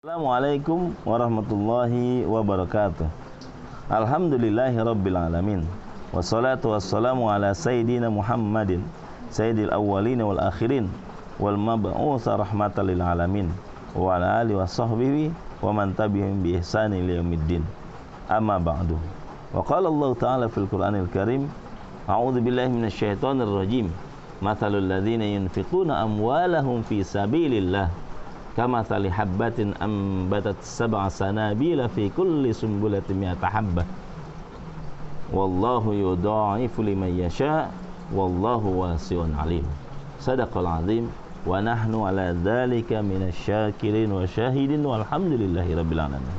Assalamualaikum warahmatullahi wabarakatuh. Alhamdulillahi rabbil alamin. Wassalatu wassalamu ala sayyidina Muhammadin sayyidil awwalin wal akhirin wal mab'utsa rahmatan lil alamin wa ala alihi wa sahbihi wa man tabi'ahum bi ihsan ila yaumiddin. Amma ba'du. Wa qala Allah ta'ala fil Qur'anil Karim, a'udzu billahi minasyaitonir rajim. Mathalul ladzina yunfiquna amwalahum fi sabilillah kamathali habbatin ambatat sab'a sanabila fi kulli sumbulatin mi'ata habbah wallahu yudha'ifu liman yasha' wallahu wasi'un alim. Sadaqal azim wa nahnu ala dzalika minasyakirin wa syahidin walhamdulillahi rabbil alamin.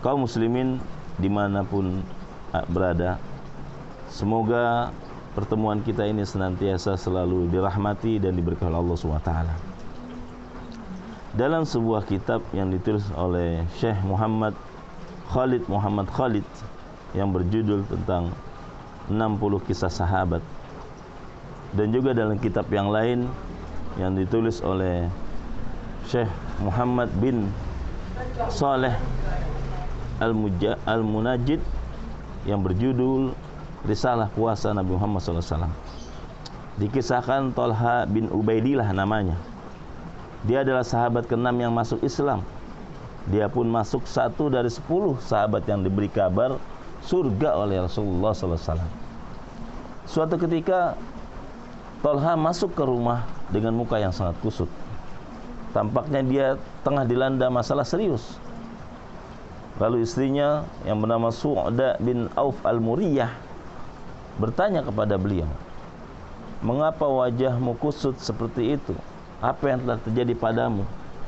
Kaum muslimin dimanapun berada, semoga pertemuan kita ini senantiasa selalu dirahmati dan diberkahi Allah SWT. Dalam sebuah kitab yang ditulis oleh Syekh Muhammad Khalid yang berjudul tentang 60 kisah sahabat, dan juga dalam kitab yang lain yang ditulis oleh Syekh Muhammad bin Saleh Al-Munajjid yang berjudul Risalah Puasa Nabi Muhammad SAW, dikisahkan Thalha bin Ubaidillah namanya. Dia adalah sahabat ke-6 yang masuk Islam. Dia pun masuk 1 dari 10 sahabat yang diberi kabar surga oleh Rasulullah SAW. Suatu ketika Thalha masuk ke rumah dengan muka yang sangat kusut. Tampaknya dia tengah dilanda masalah serius. Lalu istrinya yang bernama Su'da bin Auf Al-Muriyah bertanya kepada beliau, "Mengapa wajahmu kusut seperti itu? Apa yang telah terjadi padamu?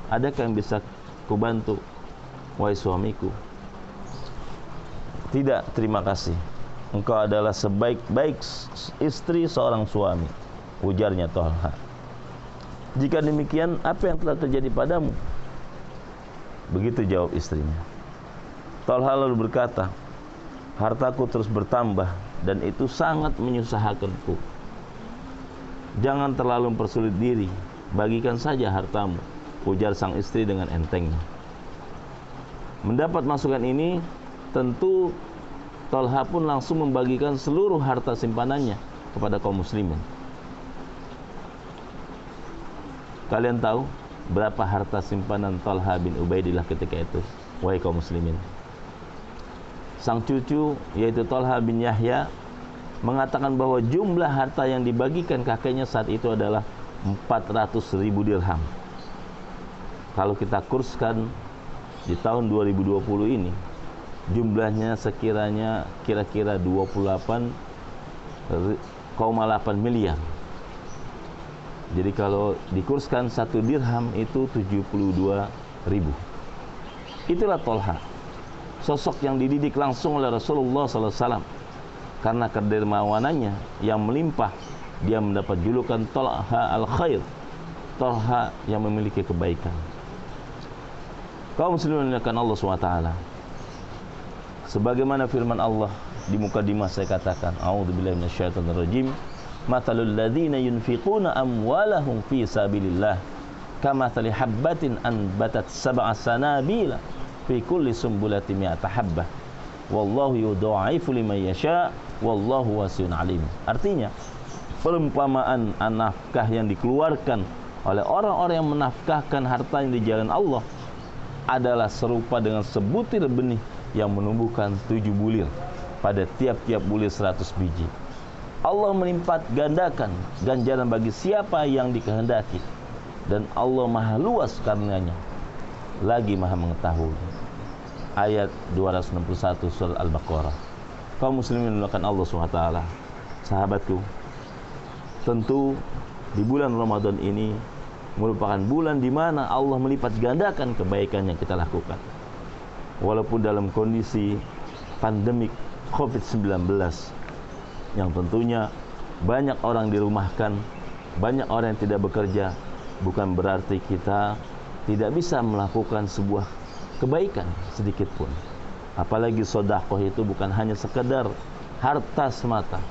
Adakah yang bisa kubantu, wahai suamiku?" "Tidak, terima kasih. Engkau adalah sebaik-baik istri seorang suami," ujarnya Thalha. "Jika demikian, apa yang telah terjadi padamu?" Begitu jawab istrinya. Thalha lalu berkata, "Hartaku terus bertambah dan itu sangat menyusahkanku. Jangan terlalu mempersulit diri, bagikan saja hartamu," ujar sang istri dengan entengnya. Mendapat masukan ini, tentu Thalha pun langsung membagikan seluruh harta simpanannya kepada kaum muslimin. Kalian tahu berapa harta simpanan Thalha bin Ubaidillah ketika itu, wahai kaum muslimin? Sang cucu, yaitu Thalha bin Yahya, mengatakan bahwa jumlah harta yang dibagikan kakeknya saat itu adalah 400.000 dirham. Kalau kita kurskan di tahun 2020 ini, jumlahnya sekiranya kira-kira 28,8 miliar. Jadi kalau dikurskan 1 dirham itu 72.000. Itulah Thalha, sosok yang dididik langsung oleh Rasulullah SAW. Karena kedermawanannya yang melimpah, dia mendapat julukan Thalha al-Khair, Thalha yang memiliki kebaikan. Kaum muslimin yang Allah SWT, sebagaimana firman Allah di mukadimah saya katakan, a'udzubillahi minasyaitonir rajim, mathalul ladzina yunfiquna amwalahum fi sabilillah kamathali habbatin anbatat sab'a sanabila fi kulli sumbulatin mi'ata habbah wallahu yudha'ifu liman yasha' wallahu wasi'un alim. Artinya, perumpamaan nafkah yang dikeluarkan oleh orang-orang yang menafkahkan hartanya di jalan Allah adalah serupa dengan sebutir benih yang menumbuhkan 7 bulir, pada tiap-tiap bulir 100 biji. Allah melipat gandakan ganjaran bagi siapa yang dikehendaki, dan Allah maha luas karunia-Nya, lagi maha mengetahui. Ayat 261 surah Al-Baqarah. Kaum muslimin melakukan Allah SWT, sahabatku, tentu di bulan Ramadan ini merupakan bulan di mana Allah melipat gandakan kebaikan yang kita lakukan. Walaupun dalam kondisi pandemik COVID-19 yang tentunya banyak orang dirumahkan, banyak orang yang tidak bekerja, bukan berarti kita tidak bisa melakukan sebuah kebaikan sedikit pun. Apalagi sedekah itu bukan hanya sekedar harta semata,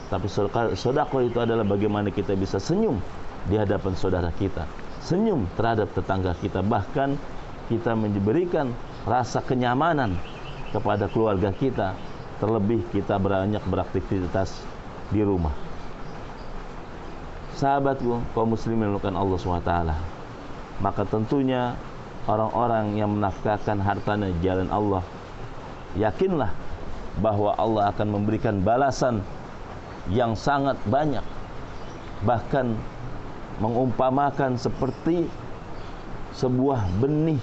tapi sedekah itu adalah bagaimana kita bisa senyum di hadapan saudara kita, senyum terhadap tetangga kita, bahkan kita memberikan rasa kenyamanan kepada keluarga kita, terlebih kita banyak beraktivitas di rumah. Sahabatku, kaum muslimin yang dimuliakan Allah SWT, maka tentunya orang-orang yang menafkahkan hartanya di jalan Allah, yakinlah bahwa Allah akan memberikan balasan yang sangat banyak, bahkan mengumpamakan seperti sebuah benih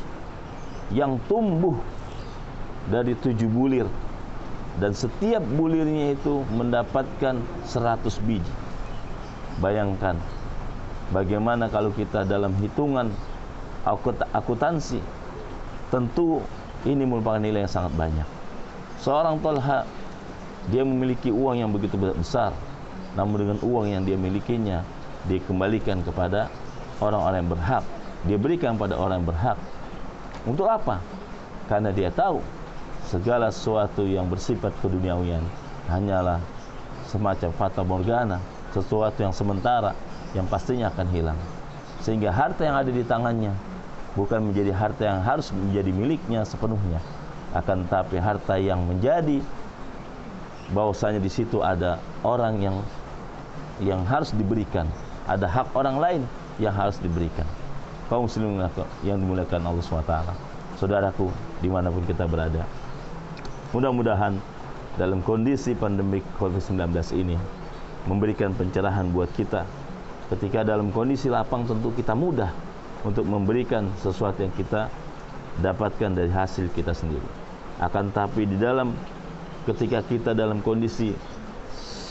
yang tumbuh dari 7 bulir, dan setiap bulirnya itu mendapatkan 100 biji. Bayangkan bagaimana kalau kita dalam hitungan akuntansi, tentu ini merupakan nilai yang sangat banyak. Seorang Talha, dia memiliki uang yang begitu besar, namun dengan uang yang dia milikinya dikembalikan kepada orang-orang yang berhak, dia berikan pada orang yang berhak. Untuk apa? Karena dia tahu segala sesuatu yang bersifat keduniawian hanyalah semacam fata morgana, sesuatu yang sementara yang pastinya akan hilang. Sehingga harta yang ada di tangannya bukan menjadi harta yang harus menjadi miliknya sepenuhnya, akan tetapi harta yang menjadi bahwasanya di situ ada orang yang harus diberikan, ada hak orang lain yang harus diberikan. Kaum muslimin yang dimuliakan Allah SWT, saudaraku dimanapun kita berada, mudah-mudahan dalam kondisi pandemi COVID-19 ini memberikan pencerahan buat kita. Ketika dalam kondisi lapang, tentu kita mudah untuk memberikan sesuatu yang kita dapatkan dari hasil kita sendiri. Akan tapi di dalam ketika kita dalam kondisi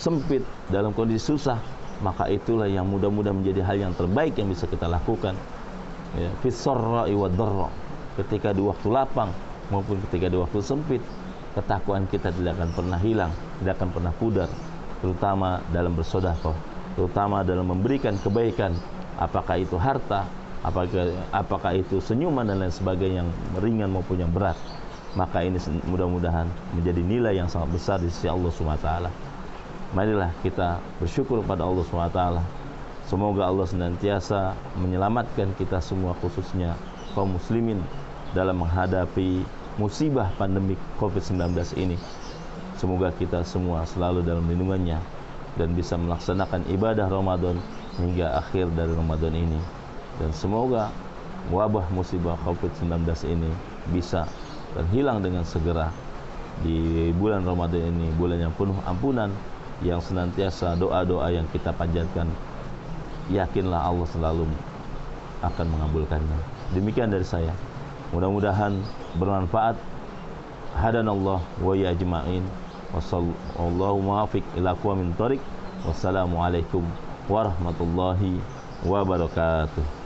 sempit, dalam kondisi susah, maka itulah yang mudah-mudahan menjadi hal yang terbaik yang bisa kita lakukan. Ya, fis-sarra'i wad-dharra. Ketika di waktu lapang maupun ketika di waktu sempit, ketakwaan kita tidak akan pernah hilang, tidak akan pernah pudar, terutama dalam bersedekah, terutama dalam memberikan kebaikan, apakah itu harta, apakah itu senyuman dan lain sebagainya, yang ringan maupun yang berat. Maka ini mudah-mudahan menjadi nilai yang sangat besar di sisi Allah SWT. Marilah kita bersyukur kepada Allah SWT. Semoga Allah senantiasa menyelamatkan kita semua, khususnya kaum muslimin, dalam menghadapi musibah pandemi COVID-19 ini. Semoga kita semua selalu dalam lindungannya dan bisa melaksanakan ibadah Ramadan hingga akhir dari Ramadan ini. Dan semoga wabah musibah COVID-19 ini bisa terhilang dengan segera di bulan Ramadan ini, bulan yang penuh ampunan, yang senantiasa doa-doa yang kita panjatkan, yakinlah Allah selalu akan mengabulkannya. Demikian dari saya, mudah-mudahan bermanfaat. Hadanallah wa ya ajma'in. Wassallallahu muwafiq ila aqwamit thoriq. Wassalamualaikum warahmatullahi wabarakatuh.